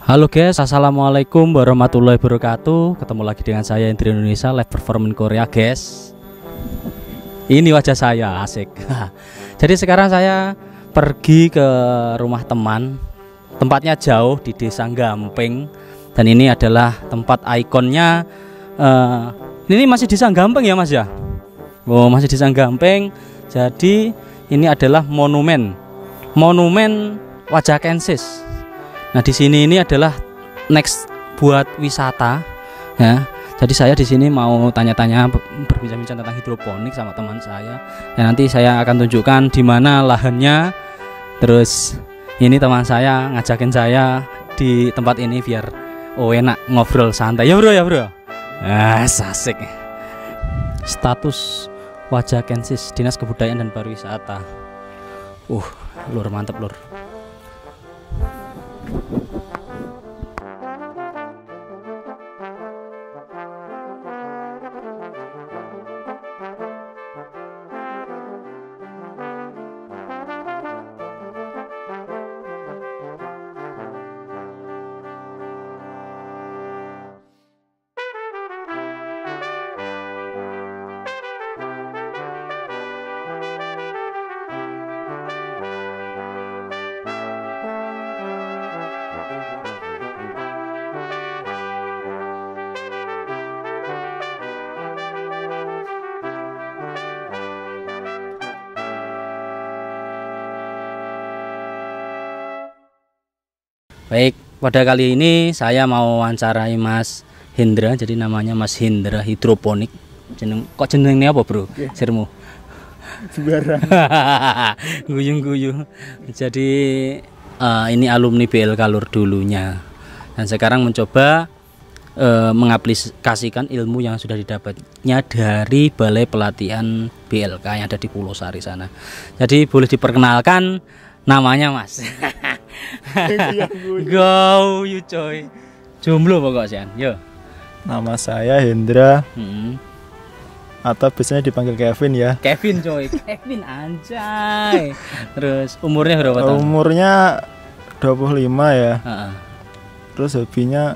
Halo guys, assalamualaikum warahmatullahi wabarakatuh. Ketemu lagi dengan saya Indri Indonesia Live Performance Korea guys. Ini wajah saya asik. Jadi sekarang saya pergi ke rumah teman. Tempatnya jauh di Desa Gampeng. Dan ini adalah tempat ikonnya. Ini masih Desa Gampeng ya mas ya? Oh masih Desa Gampeng. Jadi ini adalah monumen wajah Kensis. Nah di sini ini adalah next buat wisata ya. Jadi saya di sini mau tanya-tanya berbincang-bincang tentang hidroponik sama teman saya. Dan nanti saya akan tunjukkan di mana lahannya. Terus ini teman saya ngajakin saya di tempat ini biar enak ngobrol santai ya bro ya bro. Asik. Status wajah Kensis Dinas Kebudayaan dan Pariwisata. Lur mantep lur. Baik, pada kali ini saya mau wawancarai Mas Hendra, jadi namanya Mas Hendra Hidroponik. Kok jenengnya apa bro? Sirmu? Sembarang. Guyung-guyung. Jadi ini alumni BLK Lur dulunya. Dan sekarang mencoba mengaplikasikan ilmu yang sudah didapatnya dari Balai Pelatihan BLK yang ada di Pulau Sari sana. Jadi boleh diperkenalkan namanya Mas. Go you coy. Jomblo pokoknya yo. Nama saya Hendra. Atau biasanya dipanggil Kevin ya. Kevin coy. Kevin anjay. Terus umurnya berapa tahun? Umurnya 25 ya. Terus hobinya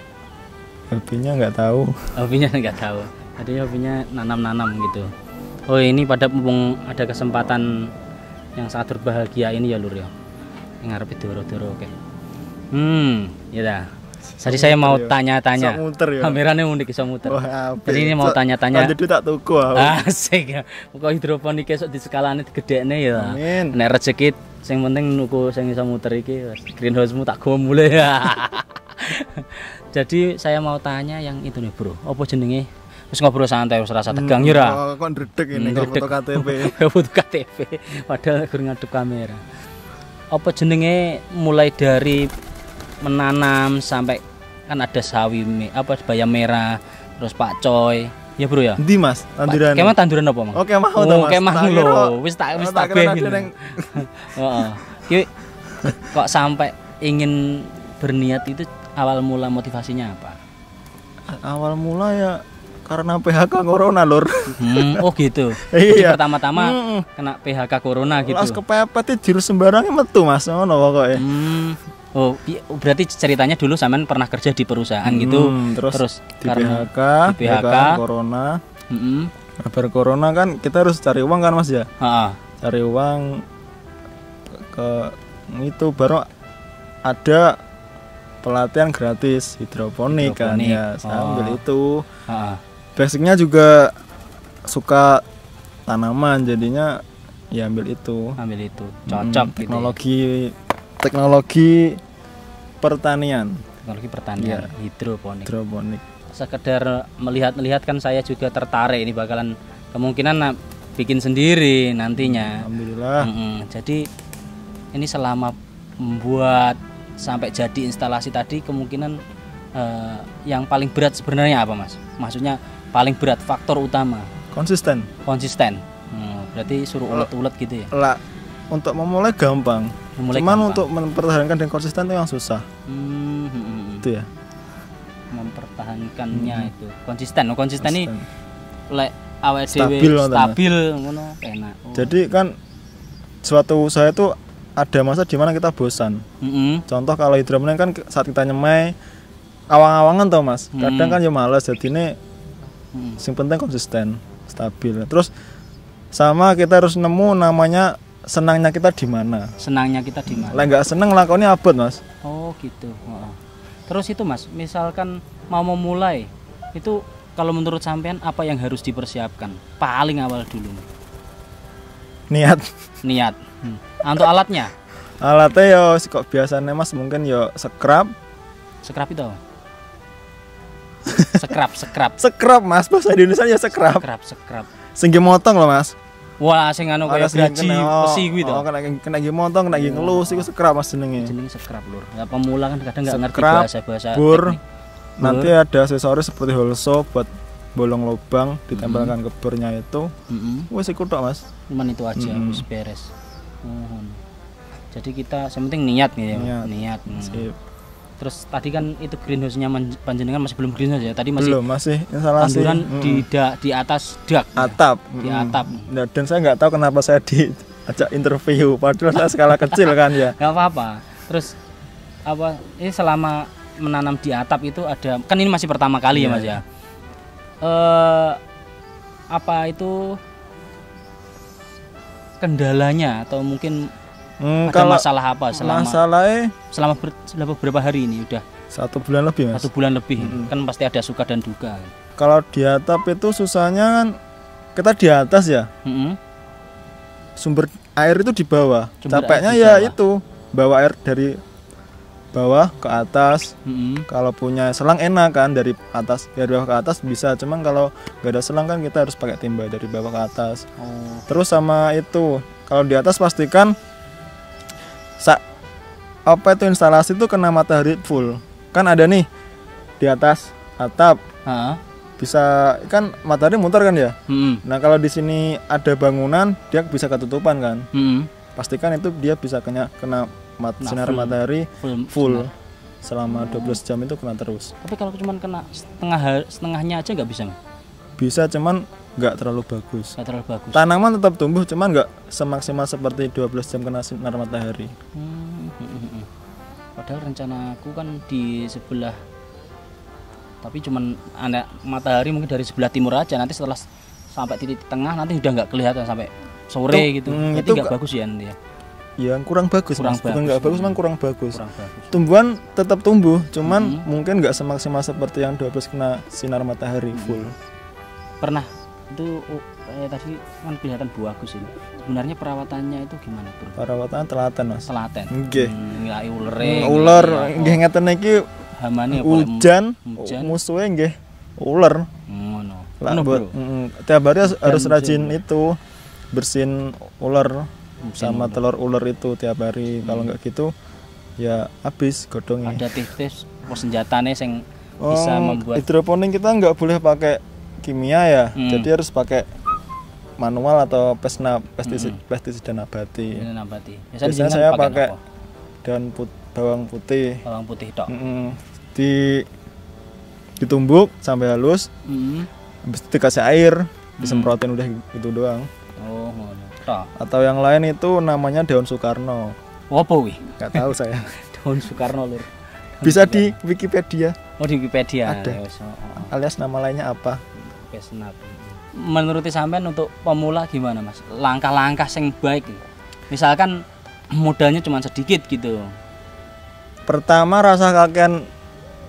nggak tahu. Hobinya nggak tahu. Tadi hobinya nanam-nanam gitu. Oh ini pada mumpung ada kesempatan yang sangat berbahagia ini ya lur ya. Ngarep doro-doro oke. Ya dah. Tadi saya mau tanya-tanya. Kameranya unik iso muter. Jadi ini mau tanya-tanya. Jadi tak tuku. Asik ya. Muga hidroponik esuk di skalane digedhekne ya. Amin. Nek rezeki sing penting nuku sing iso muter iki greenhouse-mu tak gowo mulai. Jadi saya mau tanya yang itu nih, Bro. Apa jenenge? Wis ngobrol santai wis rasa tegang ya ra. Kok ndredeg ini foto KTP. Foto KTP. Padahal gur ngadep kamera. Apa jenenge mulai dari menanam sampai kan ada sawi bayam merah terus pakcoy ya bro ya. Endi Mas? Tanduran. Kemah tanduran apa Mas? Oke mau to Mas. Kemah lho. Wis tak ben. Heeh. Kok sampai ingin berniat itu awal mula motivasinya apa? Awal mula ya karena PHK corona lur. Oh gitu. Iya. Pertama-tama kena PHK corona gitu. Pas kepepet jurus sembarangnya metu Mas ngono pokoke. Oh, berarti ceritanya dulu sampean pernah kerja di perusahaan gitu. Terus di karena di PHK corona. Kabar corona kan kita harus cari uang kan Mas ya? Cari uang ke itu baru ada pelatihan gratis hidroponik. Kan ya, saya ambil itu. Basicnya juga suka tanaman jadinya ya ambil itu. Cocok teknologi pertanian ya. Hidroponik. Sekedar melihat kan saya juga tertarik ini bakalan kemungkinan bikin sendiri nantinya. Alhamdulillah. Jadi ini selama membuat sampai jadi instalasi tadi kemungkinan yang paling berat sebenarnya apa Mas? Maksudnya paling berat faktor utama konsisten. Berarti suruh ulet-ulet gitu ya. Untuk memulai gampang. Untuk mempertahankan dan konsisten itu yang susah. Itu ya. Mempertahankannya itu konsisten ini lek awake dhewe stabil ngono enak. Jadi kan suatu usaha itu ada masa dimana kita bosan. Contoh kalau hidroponik kan saat kita nyemai awang-awangan tau Mas, kadang kan ya males, jadi ini yang penting konsisten, stabil. Terus sama kita harus nemu namanya senangnya kita di mana. Senangnya kita di mana? Lah nggak seneng lakonnya abot Mas. Oh gitu. Terus itu Mas, misalkan mau memulai itu kalau menurut sampean apa yang harus dipersiapkan paling awal dulu? Niat. Untuk alatnya? Alatnya ya kok biasanya Mas mungkin ya scrap itu. Scrap Mas, bahasa Indonesia ya scrap. Sing motong loh Mas. Wah, sing anu kayak gaji besi kuwi to. Oh, kena motong, kena ngelus iku scrap Mas jenenge. Jenenge scrap lur. Ya pemula kan kadang enggak ngerti bahasa-bahasa bur. Nanti ada aksesoris seperti holso buat bolong lubang, ditempelkan ke burnya itu. Wes iku tok Mas. Cuman itu aja wis beres. Jadi kita yang penting niat nih ya. Niat. Sip. Terus tadi kan itu greenhouse-nya panjenengan masih belum greenhouse ya. Tadi masih instalasi. Tanduran di atas dak. Atap. Di atap. Nah, dan saya nggak tahu kenapa saya diajak interview padahal saya skala kecil kan ya. Enggak apa-apa. Terus ini selama menanam di atap itu ada kan ini masih pertama kali ya Mas ya. Apa itu kendalanya atau mungkin ada masalah apa selama beberapa hari ini udah 1 bulan lebih Mas. 1 bulan lebih. Kan pasti ada suka dan duka. Kalau di atap itu susahnya kan kita di atas ya. Sumber air itu di bawah. Capeknya ya itu bawa air dari bawah ke atas. Kalau punya selang enak kan dari bawah ke atas bisa. Cuman kalau nggak ada selang kan kita harus pakai timba dari bawah ke atas. Terus sama itu kalau di atas pastikan itu instalasi itu kena matahari full. Kan ada nih di atas atap. Bisa kan matahari muter kan ya. Nah kalau di sini ada bangunan dia bisa ketutupan kan. Pastikan itu dia bisa kena sinar matahari full. Selama 12 jam itu kena terus. Tapi kalau cuma kena setengahnya aja nggak bisa? Bisa, cuman nggak terlalu bagus. Tanaman tetap tumbuh, cuman nggak semaksimal seperti 12 jam kena sinar matahari. Padahal rencanaku kan di sebelah, tapi cuman ada matahari mungkin dari sebelah timur aja. Nanti setelah sampai titik tengah nanti udah nggak kelihatan sampai sore gitu. Jadi nggak bagus ya nanti ya. Yang kurang bagus, bukan nggak bagus, memang kurang bagus. Tumbuhan tetap tumbuh, cuman mungkin nggak semaksimal seperti yang 12 kena sinar matahari full. Pernah itu tadi kan kelihatan bagus ini. Sebenarnya perawatannya itu gimana Bro? Perawatannya telaten Mas. Telaten. Nggih. Ngilai ular nggih ngeten iki hamane hujan musuhe nggih ular. Ngono. Tiap hari harus rajin itu bersihin ular sama telur ular itu tiap hari. Kalau nggak gitu ya habis godongnya. Ada tips senjatane sing bisa membuat hidroponik kita nggak boleh pakai kimia ya. Jadi harus pakai manual atau pestisida nabati. Biasanya saya pakai bawang putih. Bawang putih tok. Ditumbuk sampai halus. Habis itu dikasih air, disemprotin udah gitu doang. Oh, ngono. Atau yang lain itu namanya daun Soekarno. Apa wi? Gak tahu saya. Daun Soekarno lur. Bisa di Wikipedia. Oh di Wikipedia. Ada. Alias nama lainnya apa? Menurut sampean untuk pemula gimana Mas? Langkah-langkah yang baik. Misalkan modalnya cuma sedikit gitu. Pertama rasa kakean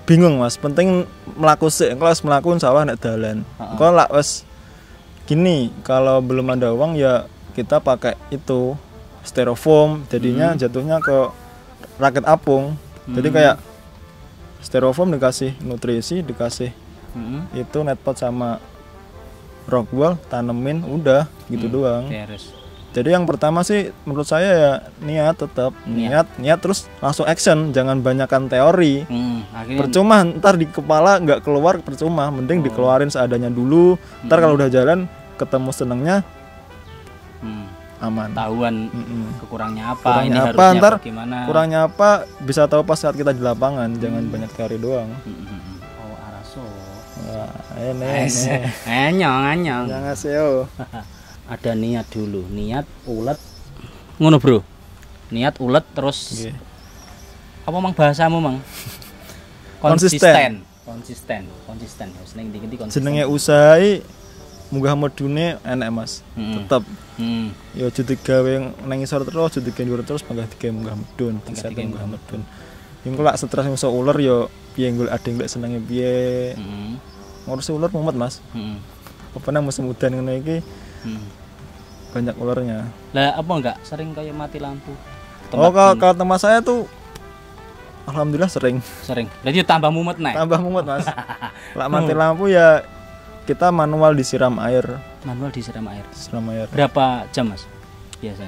bingung Mas. Penting melaku sih. Kalau melakukan sawah nek dalan. Kalau lak wes gini, kalau belum ada uang ya kita pakai itu styrofoam. Jadinya jatuhnya ke rakit apung. Jadi kayak styrofoam dikasih nutrisi, dikasih itu netpot sama rockwool, tanemin udah gitu doang. Jadi yang pertama sih menurut saya ya niat, tetap niat terus langsung action, jangan banyakkan teori. Percuma ntar di kepala nggak keluar, percuma, mending dikeluarin seadanya dulu. Ntar kalau udah jalan ketemu senengnya aman. Tahuan kurangnya apa, ntar gimana. Kurangnya apa bisa tahu pas saat kita di lapangan, jangan banyak teori doang. Oh araso. Anyong. Annyeonghaseyo. Ada niat dulu, niat ulet. Ngono Bro. Niat ulet terus. Nggih. Apa mang bahasamu mang? Konsisten. Wis ning ndi konsisten. Jenenge usaha munggah medune enek Mas. Tetep. Ya aja digawe nang isor terus, aja digawe dhuwur terus, munggah digawe munggah medun, digawe munggah medun. Yen kok stres iso uler ya piye golek adeng lek senenge piye. Ngurus uler mumet Mas. Apa nang musim udan ngene iki banyak ulernya. Lah apa enggak sering kayak mati lampu? Kalau tempat saya tuh alhamdulillah sering. Berarti tambah mumet naik. Tambah mumet Mas. Lah mati lampu ya kita manual disiram air. Siram air. Berapa jam Mas?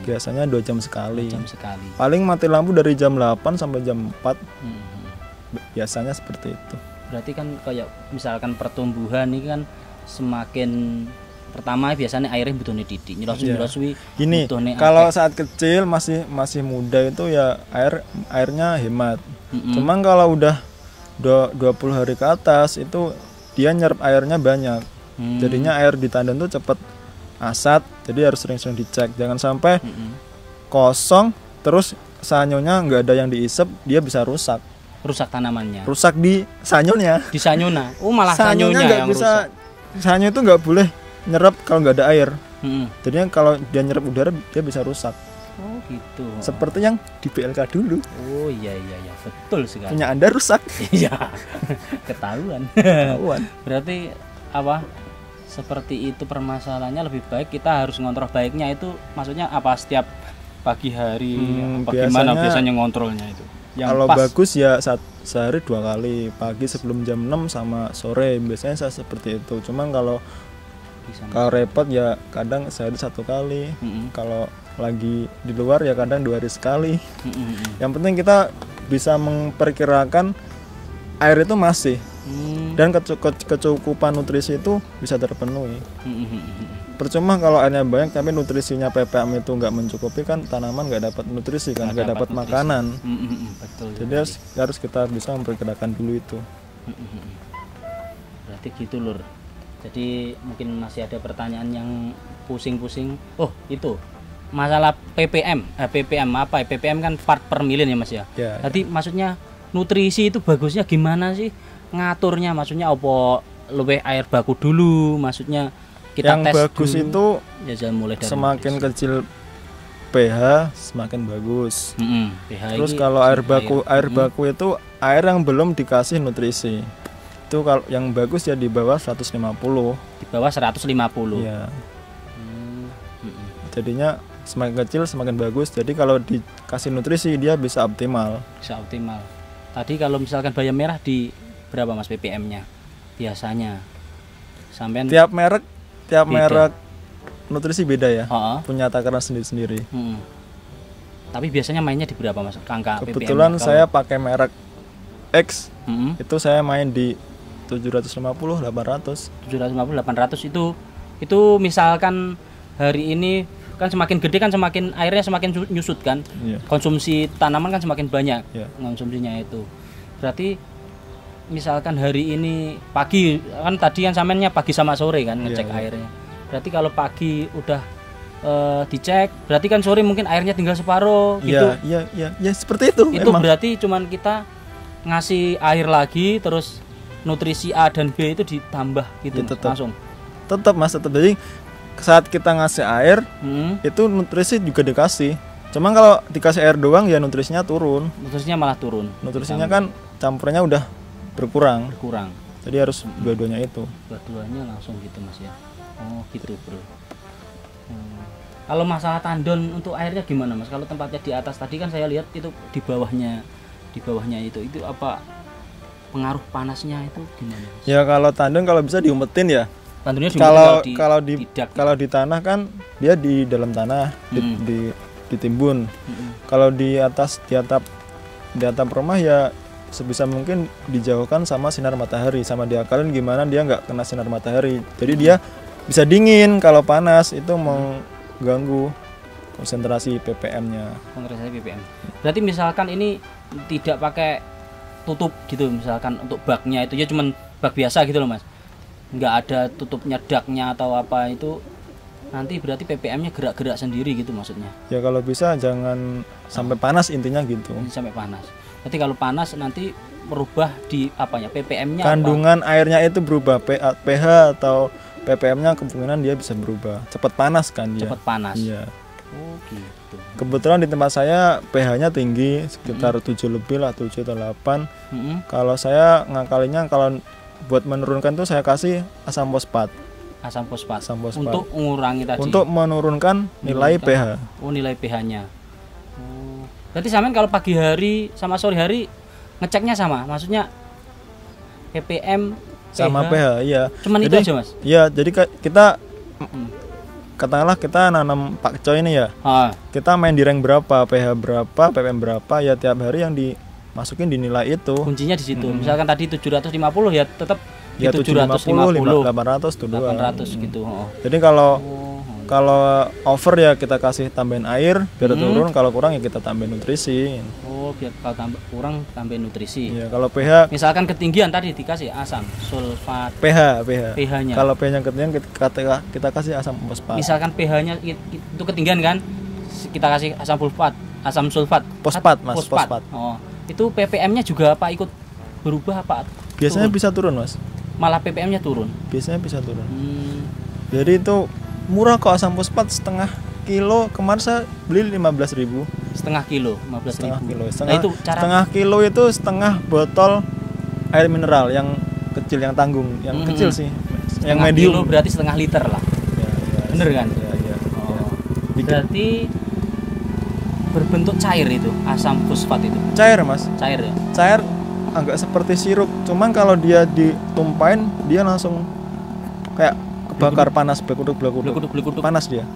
Biasanya 2 jam sekali. 2 jam sekali. Paling mati lampu dari jam 8 sampai jam 4. Biasanya seperti itu. Berarti kan kayak misalkan pertumbuhan ini kan semakin pertama biasanya airnya butuhnya didik. Nyelos-nyelos gini, kalau saat kecil masih muda itu ya airnya hemat. Cuman kalau udah 20 hari ke atas itu dia nyerap airnya banyak. Jadinya air di tandan tuh cepet asat, jadi harus sering-sering dicek. Jangan sampai kosong terus sanyonya nggak ada yang diisep, dia bisa rusak tanamannya. Rusak di sanyonya. Di sanyona. Malah sanyonya yang bisa, rusak. Sanyo itu nggak boleh nyerap kalau nggak ada air. Jadinya kalau dia nyerap udara dia bisa rusak. Oh gitu. Seperti yang di BLK dulu. Oh iya betul sekali. Punya Anda rusak. Iya. Ketahuan. Berarti apa? Seperti itu permasalahannya, lebih baik kita harus ngontrol baiknya itu maksudnya apa setiap pagi hari bagaimana biasanya ngontrolnya itu? Yang kalau pas. Bagus ya sehari 2 kali, pagi sebelum jam 6 sama sore biasanya saya seperti itu. Cuman kalau repot ya kadang sehari 1 kali. Kalau lagi di luar ya kadang 2 hari sekali. Yang penting kita bisa memperkirakan air itu masih dan kecukupan nutrisi itu bisa terpenuhi. Percuma kalau airnya banyak tapi nutrisinya ppm itu nggak mencukupi, kan tanaman nggak dapat nutrisi kan, nggak dapat makanan. Betul. Jadi harus kita bisa memperkirakan dulu itu. Berarti gitu Lur. Jadi mungkin masih ada pertanyaan yang pusing-pusing. Oh itu masalah ppm. ppm apa? ppm kan part per million ya Mas ya. Tadi maksudnya nutrisi itu bagusnya gimana sih ngaturnya? Maksudnya apa lebih air baku dulu? Maksudnya kita yang tes bagus dulu. itu ya, mulai dari semakin nutrisi. kecil pH semakin bagus. pH terus kalau air baku itu air yang belum dikasih nutrisi. Itu kalau yang bagus ya di bawah 150. Di bawah 150. Iya. Jadinya semakin kecil semakin bagus. Jadi kalau dikasih nutrisi dia bisa optimal. Tadi kalau misalkan bayam merah di berapa Mas ppm-nya? Biasanya sampean tiap merek nutrisi beda ya. Punya takaran sendiri-sendiri. Tapi biasanya mainnya di berapa Mas? Angka kebetulan ppm saya pakai merek X. Itu saya main di 750 800 itu misalkan hari ini kan semakin gede kan semakin airnya semakin nyusut kan. Konsumsi tanaman kan semakin banyak konsumsinya itu. Berarti misalkan hari ini pagi kan tadi kan sampeannya pagi sama sore kan ngecek airnya. Berarti kalau pagi udah dicek berarti kan sore mungkin airnya tinggal separuh gitu. Iya seperti itu. Itu emang. Berarti cuman kita ngasih air lagi terus nutrisi A dan B itu ditambah gitu ya, langsung. Tetap Mas, jadi saat kita ngasih air itu nutrisi juga dikasih. Cuma kalau dikasih air doang ya nutrisinya turun. Nutrisinya malah turun. Nutrisinya kan campurannya udah berkurang. Jadi harus dua-duanya itu. Dua-duanya langsung gitu Mas ya. Oh gitu Bro. Kalau masalah tandon untuk airnya gimana Mas? Kalau tempatnya di atas tadi kan saya lihat itu di bawahnya itu apa pengaruh panasnya itu gimana Mas? Ya kalau tandon kalau bisa diumpetin ya. Kalau di tanah kan dia di dalam tanah ditimbun. Kalau di atap rumah ya sebisa mungkin dijauhkan sama sinar matahari, sama diakalin gimana dia nggak kena sinar matahari. Jadi dia bisa dingin. Kalau panas itu mengganggu konsentrasi ppm-nya. Berarti misalkan ini tidak pakai tutup gitu, misalkan untuk baknya itu ya cuman bak biasa gitu loh Mas. Nggak ada tutupnya daknya atau apa itu nanti berarti ppm-nya gerak-gerak sendiri gitu maksudnya. Ya kalau bisa jangan sampai panas intinya gitu. Sampai panas. Berarti kalau panas nanti merubah di apanya? ppm-nya kandungan airnya itu berubah, pH atau ppm-nya kemungkinan dia bisa berubah. Cepat panas kan dia. Cepat panas. Iya. Oh gitu. Kebetulan di tempat saya pH-nya tinggi sekitar 7 lebih lah, 7 atau 8. Kalau saya ngakalinya kalau buat menurunkan tuh saya kasih asam fosfat. Asam fosfat. Untuk mengurangi tadi. Untuk menurunkan nilai pH. Oh, nilai pH-nya. Oh. Berarti sampean kalau pagi hari sama sore hari ngeceknya sama. Maksudnya ppm sama pH, iya. Cuman jadi, itu aja, Mas. Iya, jadi kita katakanlah kita nanam pakcoy ini ya. Kita main di rank berapa, pH berapa, ppm berapa, ya tiap hari yang dimasukin di nilai itu. Kuncinya di situ. Misalkan tadi 750 ya tetap ya 750, 800 tuh 800 gitu. Jadi kalau over ya kita kasih tambahin air biar turun, kalau kurang ya kita tambahin nutrisi. Oh, biar kalau kurang tambahin nutrisi. Iya, kalau pH misalkan ketinggian tadi dikasih asam sulfat. pH-nya. Kalau pH-nya ketinggian kita kasih asam fosfat. Misalkan pH-nya itu ketinggian kan, kita kasih asam sulfat. Fosfat. Oh, itu ppm-nya juga apa ikut berubah apa? Biasanya bisa turun, Mas. Malah ppm-nya turun. Biasanya bisa turun. Jadi itu murah kok asam fosfat setengah kilo, kemarin saya beli 15.000. Setengah kilo 15.000. Setengah kilo itu setengah botol air mineral yang kecil, yang tanggung, yang kecil sih. Yang medium. Kilo berarti setengah liter lah. Ya. Bener kan? Ya. Berarti berbentuk cair itu asam fosfat itu. Cair, Mas. Cair ya. Cair agak seperti sirup, cuman kalau dia ditumpahin dia langsung kayak kebakar panas, belekuduk panas dia.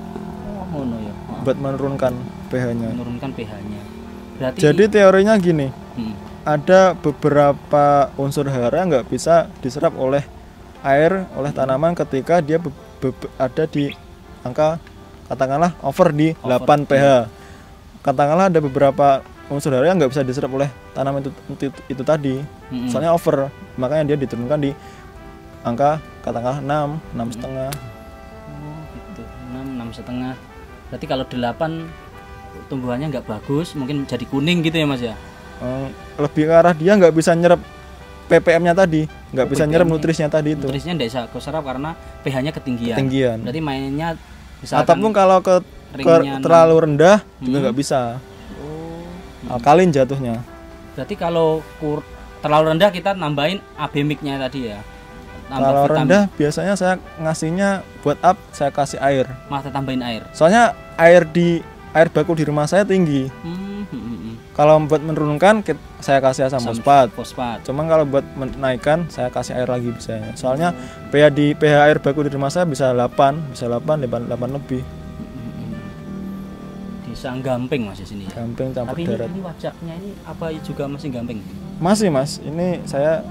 Oh no ya. Buat menurunkan pH-nya. Berarti jadi teorinya gini. Ada beberapa unsur hara nggak bisa diserap oleh air, oleh tanaman ketika dia ada di angka katakanlah over di 8 pH. Katakanlah ada beberapa unsur hara yang nggak bisa diserap oleh tanaman itu tadi. Soalnya over, makanya dia diturunkan di angka katakanlah 6,5. Oh gitu, 6,5. Berarti kalau 8 tumbuhannya nggak bagus, mungkin jadi kuning gitu ya, Mas ya? Lebih ke arah dia nggak bisa nyerap ppm-nya tadi, nggak bisa nyerap nutrisinya tadi itu. Nutrisinya nggak bisa keserap karena pH-nya ketinggian. Berarti mainnya ataupun kalau terlalu rendah juga nggak bisa. Alkalin jatuhnya. Berarti kalau terlalu rendah kita nambahin abemiknya tadi ya. Kalau rendah biasanya saya ngasihnya buat up, saya kasih air. Malah tambahin air. Soalnya air baku di rumah saya tinggi. Kalau buat menurunkan saya kasih asam fosfat. Cuman kalau buat menaikkan saya kasih air lagi bisa. Soalnya pH air baku di rumah saya bisa 8 lebih. Bisa gamping Mas di sini. Gamping campur darat. Tapi ini wajaknya ini apa juga masih gamping? Masih, Mas. Ini saya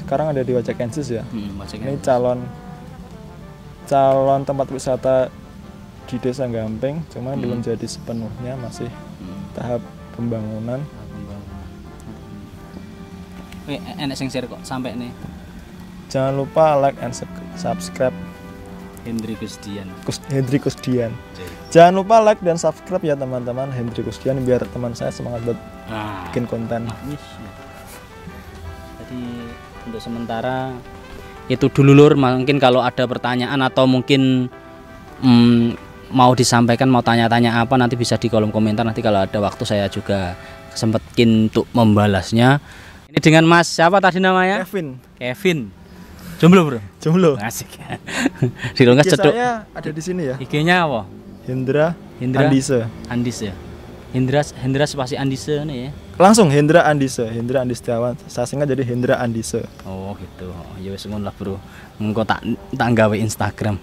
sekarang ada di Wajak Kensis ya. Ini calon tempat wisata di Desa Gamping, cuma belum jadi sepenuhnya, masih tahap pembangunan. Enak sing share kok sampai nih. Jangan lupa like and subscribe. Hendri Kusdian. Jangan lupa like dan subscribe ya teman-teman, Hendri Kusdian, biar teman saya semangat buat bikin konten. Jadi untuk sementara itu dulu lur, mungkin kalau ada pertanyaan atau mungkin mau disampaikan, mau tanya-tanya apa, nanti bisa di kolom komentar. Nanti kalau ada waktu saya juga sempetin untuk membalasnya. Ini dengan Mas siapa tadi namanya? Kevin. Jomblo bro? Jomblo. Asik. Di longgas cedok. Saya ada di sini ya. IG-nya apa? Hendra Andise. Hendra spasi Andise nih ya. Langsung Hendra Andise Setiawan. Saya singkat jadi Hendra Andise. Oh gitu. Ya wis ngono lah bro. Engko tak gawe Instagram.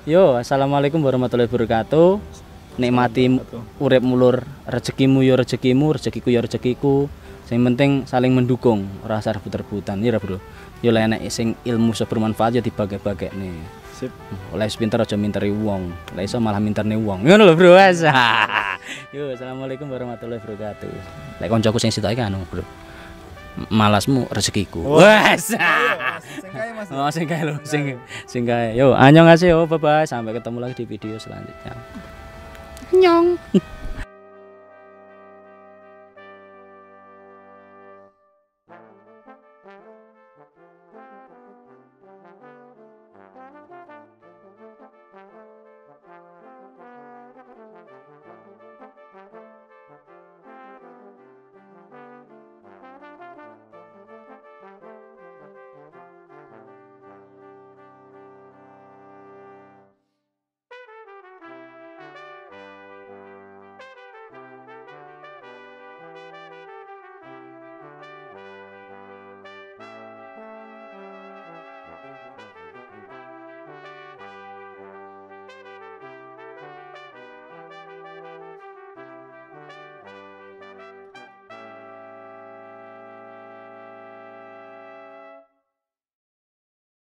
Yo, assalamualaikum warahmatullahi wabarakatuh. Nikmati urip mulur, rezekimu yo rezekimu, rezekiku yo rezekiku. Yang penting saling mendukung, ora usah rebut-rebutan ya bro. Yo lek enek sing ilmu bermanfaat ya dibagi-bagekne. Sip. Oleh pinter aja minteri wong. Lek iso malah minterne wong. Ngono lho bro. Yo, assalamualaikum warahmatullahi wabarakatuh. Lek koncoku sing sitoke anu bro. malasmu rezekiku. Wes. Sing kae lho, sing kae. Yo, annyeonghaseyo, bye bye. Sampai ketemu lagi di video selanjutnya. Annyeong.